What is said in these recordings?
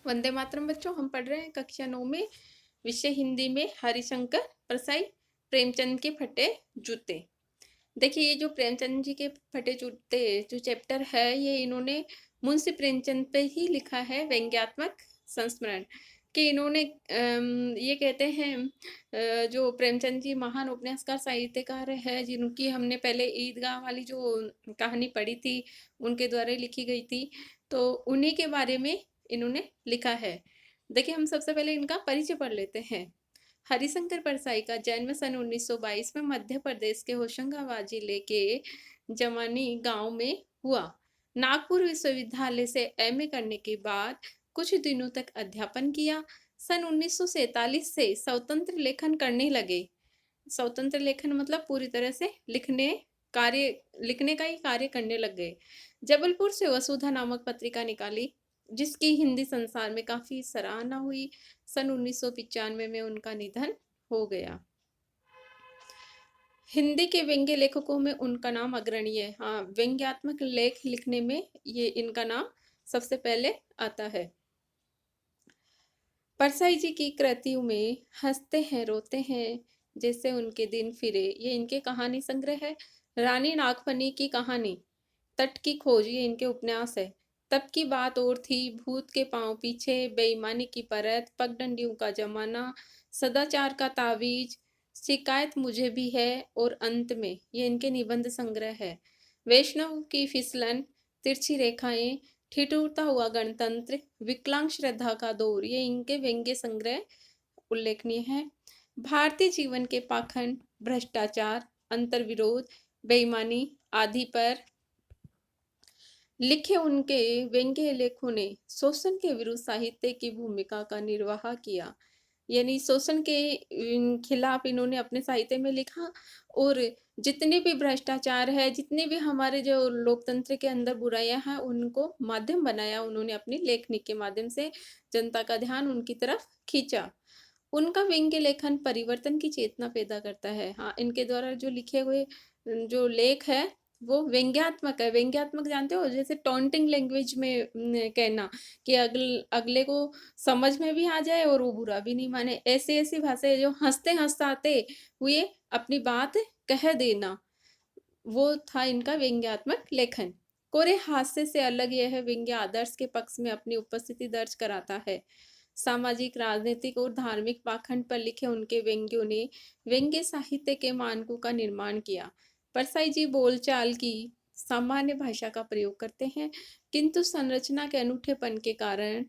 वंदे मातरम बच्चों, हम पढ़ रहे हैं कक्षा 9 में विषय हिंदी में हरिशंकर परसाई प्रेमचंद के फटे जूते। देखिए, ये जो प्रेमचंद जी के फटे जूते जो चैप्टर है, ये इन्होंने मुंशी प्रेमचंद पे ही लिखा है, व्यंग्यात्मक संस्मरण। कि इन्होंने ये कहते हैं जो प्रेमचंद जी महान उपन्यासकार साहित्यकार है, जिनकी हमने पहले ईदगाह वाली जो कहानी पढ़ी थी, उनके द्वारा लिखी गई थी, तो उन्हीं के बारे में इन्होंने लिखा है। देखिए, हम सबसे पहले इनका परिचय पढ़ लेते हैं। हरिशंकर परसाई का जन्म सन 1922 में मध्य प्रदेश के होशंगाबाद जिले के जमानी गांव में हुआ। नागपुर विश्वविद्यालय से एमए करने के बाद कुछ दिनों तक अध्यापन किया। सन 1947 से स्वतंत्र लेखन करने लगे। स्वतंत्र लेखन मतलब पूरी तरह से लिखने का ही कार्य करने लग गए। जबलपुर से वसुधा नामक पत्रिका निकाली, जिसकी हिंदी संसार में काफी सराहना हुई। सन 1995 में उनका निधन हो गया। हिंदी के व्यंग्य लेखकों में उनका नाम अग्रणी है। हाँ, व्यंग्यात्मक लेख लिखने में ये इनका नाम सबसे पहले आता है। परसाई जी की कृतियों में हंसते हैं रोते हैं जैसे उनके दिन फिरे, ये इनके कहानी संग्रह है। रानी नागफनी की कहानी, तट की खोज, ये इनके उपन्यास है। तब की बात और थी, भूत के पांव पीछे, बेईमानी की परत, पगडंडियों का जमाना, सदाचार का तावीज, शिकायत मुझे भी है, और अंत में, ये इनके निबंध संग्रह है। वैष्णव की फिसलन, तिरछी रेखाएं, ठिठुरता हुआ गणतंत्र, विकलांग श्रद्धा का दौर, ये इनके व्यंग्य संग्रह उल्लेखनीय है। भारतीय जीवन के पाखंड, भ्रष्टाचार, अंतर्विरोध, बेईमानी आदि पर लिखे उनके व्यंग्य लेखों ने शोषण के विरुद्ध साहित्य की भूमिका का निर्वाह किया। यानी शोषण के खिलाफ इन्होंने अपने साहित्य में लिखा, और जितने भी भ्रष्टाचार है, जितने भी हमारे जो लोकतंत्र के अंदर बुराइयां हैं, उनको माध्यम बनाया उन्होंने अपनी लेखनी के माध्यम से, जनता का ध्यान उनकी तरफ खींचा। उनका व्यंग्य लेखन परिवर्तन की चेतना पैदा करता है। हाँ, इनके द्वारा जो लिखे हुए जो लेख है, वो व्यंग्यात्मक है। व्यंग्यात्मक जानते हो, जैसे टॉन्टिंग लैंग्वेज में कहना कि अगले को समझ में भी आ जाए और वो बुरा भी नहीं माने। ऐसी ऐसी भाषा जो हंसते हंसते हुए अपनी बात कह देना, वो था इनका व्यंग्यात्मक लेखन। कोरे हास्य से अलग यह व्यंग्य आदर्श के पक्ष में अपनी उपस्थिति दर्ज कराता है। सामाजिक, राजनीतिक और धार्मिक पाखंड पर लिखे उनके व्यंग्यों ने व्यंग्य साहित्य के मानकों का निर्माण किया। परसाई जी बोलचाल की सामान्य भाषा का प्रयोग करते हैं, किंतु संरचना के अनूठेपन के कारण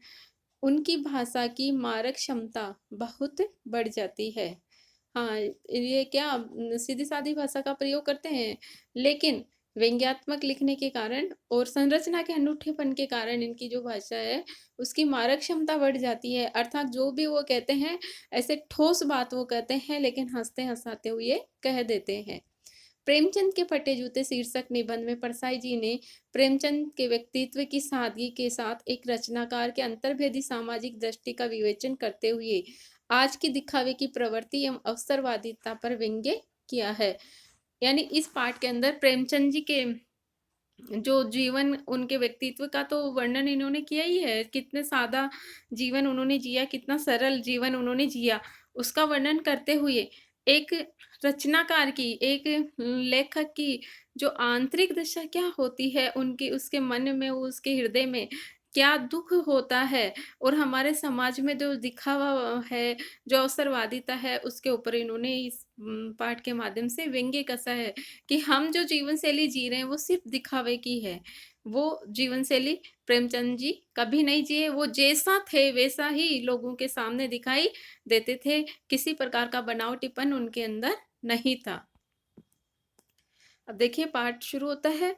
उनकी भाषा की मारक क्षमता बहुत बढ़ जाती है। हाँ, ये क्या सीधी-सादी भाषा का प्रयोग करते हैं, लेकिन व्यंग्यात्मक लिखने के कारण और संरचना के अनूठेपन के कारण इनकी जो भाषा है, उसकी मारक क्षमता बढ़ जाती है। अर्थात जो भी वो कहते हैं, ऐसे ठोस बात वो कहते हैं, लेकिन हँसते-हँसाते हुए कह देते हैं। प्रेमचंद के फटे जूते शीर्षक निबंध में परसाई जी ने प्रेमचंद के व्यक्तित्व की सादगी के साथ एक रचनाकार के अंतर्भेदी सामाजिक दृष्टि का विवेचन करते हुए आज की दिखावे की प्रवृत्ति एवं अवसरवादिता पर व्यंग्य किया है। यानी इस पाठ के अंदर प्रेमचंद जी के जो जीवन, उनके व्यक्तित्व का तो वर्णन इन्होंने किया ही है। कितने सादा जीवन उन्होंने जिया, कितना सरल जीवन उन्होंने जिया, उसका वर्णन करते हुए एक रचनाकार की, एक लेखक की जो आंतरिक दशा क्या होती है उनकी, उसके मन में, उसके हृदय में क्या दुख होता है, और हमारे समाज में जो दिखावा है, जो अवसरवादिता है, उसके ऊपर इन्होंने इस पाठ के माध्यम से व्यंग्य कसा है कि हम जो जीवन शैली जी रहे हैं वो सिर्फ दिखावे की है। वो जीवन शैली प्रेमचंद जी कभी नहीं जिए। वो जैसा थे वैसा ही लोगों के सामने दिखाई देते थे। किसी प्रकार का बनावटीपन उनके अंदर नहीं था। अब देखिए, पाठ शुरू होता है।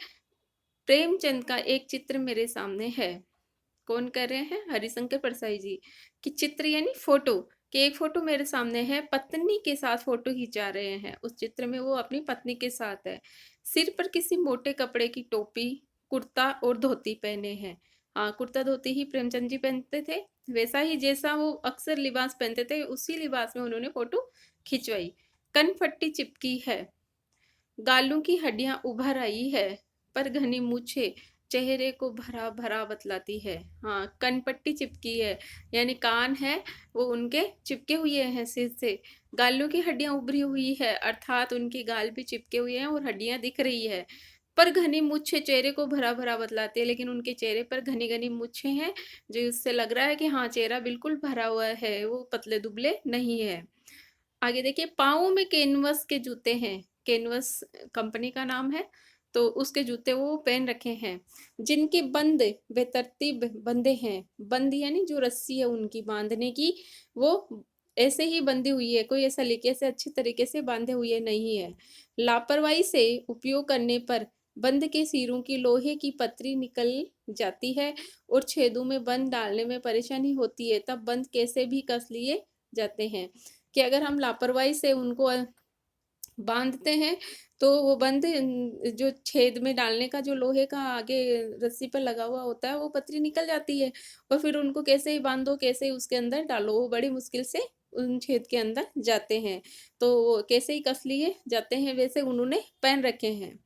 प्रेमचंद का एक चित्र मेरे सामने है। कौन कर रहे हैं? हरिशंकर परसाई जी। कि चित्र यानी फोटो, कि एक फोटो मेरे सामने है, पत्नी के साथ फोटो खिंचा रहे हैं। उस चित्र में वो अपनी पत्नी के साथ है। सिर पर किसी मोटे कपड़े की टोपी, कुर्ता और धोती पहने हैं। हाँ, कुर्ता धोती ही प्रेमचंद जी पहनते थे, वैसा ही जैसा वो अक्सर लिबास पहनते थे, उसी लिबास में उन्होंने फोटो खिंचवाई। कनपट्टी चिपकी है, गालों की हड्डियां उभर आई है, पर घनी मूछे, चेहरे को भरा-भरा बतलाती है। हाँ, कनपट्टी चिपकी है, यानी कान है वो उनके चिपके हुए हैं सिर से। गालों की हड्डियाँ उभरी हुई है, अर्थात उनके गाल भी चिपके हुए हैं और हड्डियाँ दिख रही है। पर घनी मूंछें चेहरे को भरा-भरा बतलाती है, लेकिन उनके चेहरे पर घनी-घनी मूंछें हैं, जो इससे लग रहा है कि हाँ, चेहरा बिल्कुल भरा हुआ है, वो पतले-दुबले नहीं है। आगे देखिए, पाँवों में कैनवस के जूते हैं। कैनवस कंपनी का नाम है, तो उसके जूते वो पहन रखे हैं, जिनके बंद बेतरतीब बंधे हैं। बंद यानी जो रस्सी है उनकी बांधने की, वो ऐसे ही बंधी हुई है, कोई ऐसा सलीके से अच्छे तरीके से बांधे हुए नहीं है। लापरवाही से उपयोग करने पर बंद के सिरों की लोहे की पतरी निकल जाती है और छेदों में बंद डालने में परेशानी होती है, तब बंद कैसे भी कस लिए जाते हैं। कि अगर हम लापरवाही से उनको बांधते हैं, तो वो बंद जो छेद में डालने का जो लोहे का आगे रस्सी पर लगा हुआ होता है, वो पतरी निकल जाती है और फिर उनको कैसे ही बांधो, कैसे ही उसके अंदर डालो, वो बड़ी मुश्किल से उन छेद के अंदर जाते हैं। तो वो कैसे ही कस लिए जाते हैं, वैसे उन्होंने पहन रखे हैं।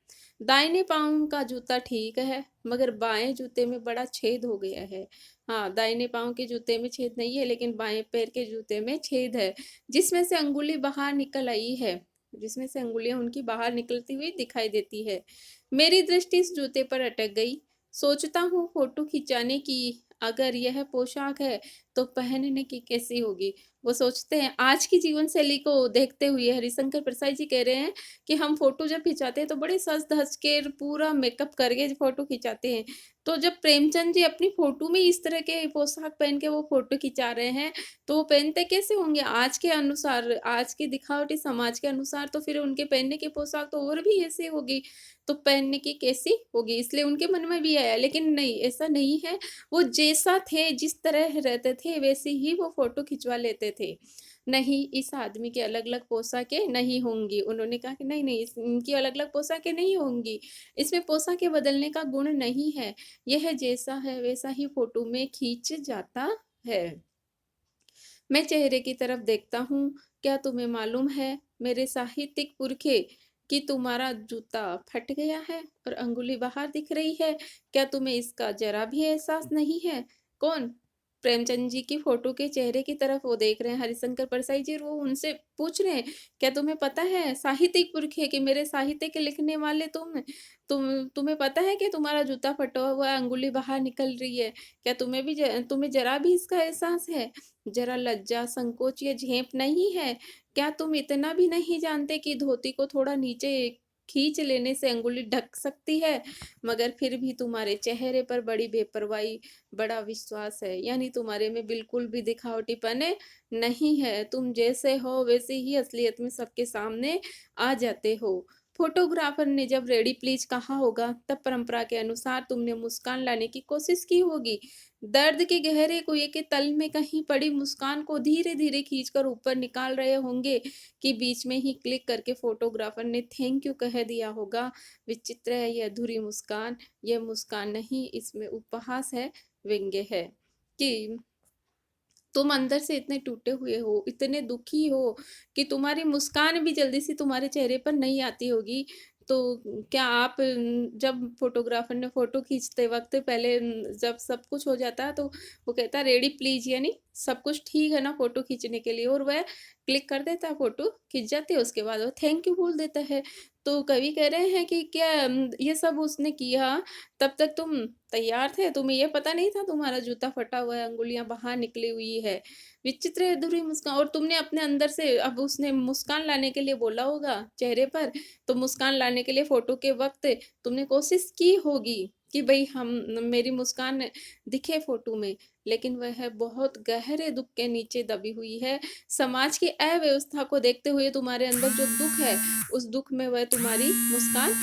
दाहिने पाँव का जूता ठीक है, मगर बाएं जूते में बड़ा छेद हो गया है। हाँ, दाहिने पाँव के जूते में छेद नहीं है, लेकिन बाएं पैर के जूते में छेद है, जिसमें से अंगुली बाहर निकल आई है, जिसमें से अंगुलियां उनकी बाहर निकलती हुई दिखाई देती है। मेरी दृष्टि इस जूते पर अटक गई। सोचता हूँ फोटो खिंचाने की, अगर यह पोशाक है तो पहनने की कैसी होगी। वो सोचते हैं, आज की जीवन शैली को देखते हुए हरिशंकर प्रसाद जी कह रहे हैं कि हम फोटो जब खिंचाते हैं तो बड़े सज धज के पूरा मेकअप करके फोटो खिंचाते हैं। तो जब प्रेमचंद जी अपनी फोटो में इस तरह के पोशाक पहन के वो फोटो खिंचा रहे हैं, तो वो पहनते कैसे होंगे आज के अनुसार, आज की दिखावटी समाज के अनुसार, तो फिर उनके पहनने की पोशाक तो और भी ऐसी होगी, तो पहनने की कैसी होगी, इसलिए उनके मन में भी आया। लेकिन नहीं, ऐसा नहीं है, वो जैसा थे, जिस तरह रहते थे, वैसे ही वो फोटो खिंचवा लेते थे। नहीं, इस आदमी की अलग अलग पोशाकें नहीं होंगी। उन्होंने कहा कि नहीं नहीं, इनकी अलग अलग पोशाकें नहीं होंगी, इसमें पोशाकें बदलने का गुण नहीं है, यह जैसा है वैसा ही फोटो में खींच जाता है। मैं चेहरे की तरफ देखता हूँ। क्या तुम्हें मालूम है, मेरे साहित्यिक पुरखे, कि तुम्हारा जूता फट गया है और अंगुली बाहर दिख रही है? क्या तुम्हें इसका जरा भी एहसास नहीं है? कौन? प्रेमचंद जी की फोटो के चेहरे की तरफ वो देख रहे हैं, हरिशंकर परसाई जी, और वो उनसे पूछ रहे हैं, क्या तुम्हें पता है, साहित्यिक पुरखे, कि मेरे साहित्य के लिखने वाले तुम्हें पता है कि तुम्हारा जूता फटा हुआ है, अंगुली बाहर निकल रही है? क्या तुम्हें जरा भी इसका एहसास है? जरा लज्जा, संकोच या झेप नहीं है? क्या तुम इतना भी नहीं जानते कि धोती को थोड़ा नीचे खींच लेने से अंगुली ढक सकती है? मगर फिर भी तुम्हारे चेहरे पर बड़ी बेपरवाही, बड़ा विश्वास है, यानी तुम्हारे में बिल्कुल भी दिखावटीपन नहीं है। तुम जैसे हो वैसे ही असलियत में सबके सामने आ जाते हो। फोटोग्राफर ने जब रेडी प्लीज कहा होगा, तब परंपरा के अनुसार तुमने मुस्कान लाने की कोशिश की होगी। दर्द के गहरे कुएं के तल में कहीं पड़ी मुस्कान को धीरे धीरे खींचकर ऊपर निकाल रहे होंगे, कि बीच में ही क्लिक करके फोटोग्राफर ने थैंक यू कह दिया होगा। विचित्र है यह अधूरी मुस्कान, यह मुस्कान नहीं, इसमें उपहास है, व्यंग्य है। कि तुम अंदर से इतने टूटे हुए हो, इतने दुखी हो, कि तुम्हारी मुस्कान भी जल्दी से तुम्हारे चेहरे पर नहीं आती होगी। तो क्या आप जब फोटोग्राफर ने फोटो खींचते वक्त पहले जब सब कुछ हो जाता है, तो वो कहता है रेडी प्लीज, यानी सब कुछ ठीक है ना फोटो खींचने के लिए, और वह क्लिक कर देता है, फोटो खींच जाती है, उसके बाद वो थैंक यू बोल देता है। तो कवि कह रहे हैं कि क्या ये सब उसने किया, तब तक तुम तैयार थे, तुम्हें ये पता नहीं था तुम्हारा जूता फटा हुआ है, अंगुलियां बाहर निकली हुई है। विचित्र है अधूरी मुस्कान, और तुमने अपने अंदर से, अब उसने मुस्कान लाने के लिए बोला होगा चेहरे पर, तो मुस्कान लाने के लिए फोटो के वक्त तुमने कोशिश की होगी कि भाई हम, मेरी मुस्कान दिखे फोटो में, लेकिन वह बहुत गहरे दुख के नीचे दबी हुई है। समाज की अव्यवस्था को देखते हुए तुम्हारे अंदर जो दुख है, उस दुख में वह तुम्हारी मुस्कान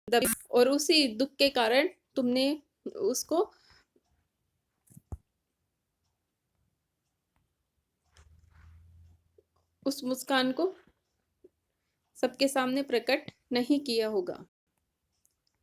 दबी, और उसी दुख के कारण तुमने उसको, उस मुस्कान को सबके सामने प्रकट नहीं किया होगा।